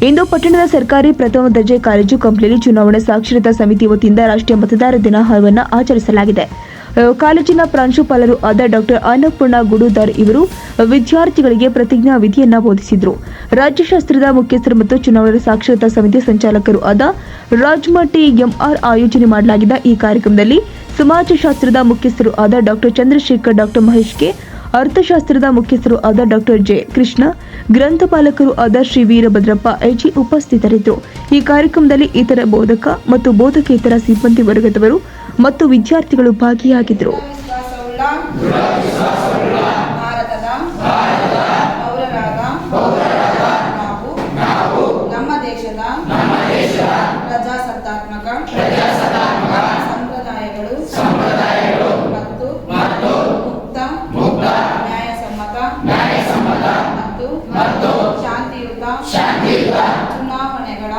ಇಂದು ಪಟ್ಟಣದ ಸರ್ಕಾರಿ ಪ್ರಥಮ ದರ್ಜೆ ಕಾಲೇಜು ಕಂಪ್ಲಿಯಲ್ಲಿ ಚುನಾವಣಾ ಸಾಕ್ಷರತಾ ಸಮಿತಿ ವತಿಯಿಂದ ರಾಷ್ಟ್ರೀಯ ಮತದಾರ ದಿನವನ್ನು ಆಚರಿಸಲಾಗಿದೆ. ಕಾಲೇಜಿನ ಪ್ರಾಂಶುಪಾಲರು ಆದ ಡಾಕ್ಟರ್ ಅನ್ನಪೂರ್ಣ ಗುಡುದಾರ್ ಇವರು ವಿದ್ಯಾರ್ಥಿಗಳಿಗೆ ಪ್ರತಿಜ್ಞಾ ವಿಧಿಯನ್ನ ಬೋಧಿಸಿದರು. ರಾಜ್ಯಶಾಸ್ತ್ರದ ಮುಖ್ಯಸ್ಥರು ಮತ್ತು ಚುನಾವಣಾ ಸಾಕ್ಷರತಾ ಸಮಿತಿ ಸಂಚಾಲಕರು ಆದ ರಾಜ್ಮಟಿ ಎಂಆರ್ ಆಯೋಜನೆ ಮಾಡಲಾಗಿದ್ದ ಈ ಕಾರ್ಯಕ್ರಮದಲ್ಲಿ ಸಮಾಜಶಾಸ್ತ್ರದ ಮುಖ್ಯಸ್ಥರು ಆದ doctor Chandrashekhar, doctor Mahesh K, ಅರ್ಥಶಾಸ್ತ್ರದ ಮುಖ್ಯಸ್ಥರು ಆದ ಡಾಕ್ಟರ್ ಜೆ ಕೃಷ್ಣ, ಗ್ರಂಥಪಾಲಕರು ಆದ ಶ್ರೀ ವೀರಭದ್ರಪ್ಪ ಐಜಿ ಉಪಸ್ಥಿತರಿದ್ದರು. ಈ ಕಾರ್ಯಕ್ರಮದಲ್ಲಿ ಇತರ ಬೋಧಕ ಮತ್ತು ಬೋಧಕೇತರ ಸಿಬ್ಬಂದಿ ವರ್ಗದವರು ಮತ್ತು ವಿದ್ಯಾರ್ಥಿಗಳು ಭಾಗಿಯಾಗಿದ್ದರು. ನಮ್ಮ ದೇಶದ ಪ್ರಜಾಸತ್ತಾತ್ಮಕ ಸಂಪ್ರದಾಯಗಳು ಮತ್ತು ಮುಕ್ತ, ನ್ಯಾಯಸಮ್ಮತ ಮತ್ತು ಶಾಂತಿಯುತ ಚುನಾವಣೆಗಳ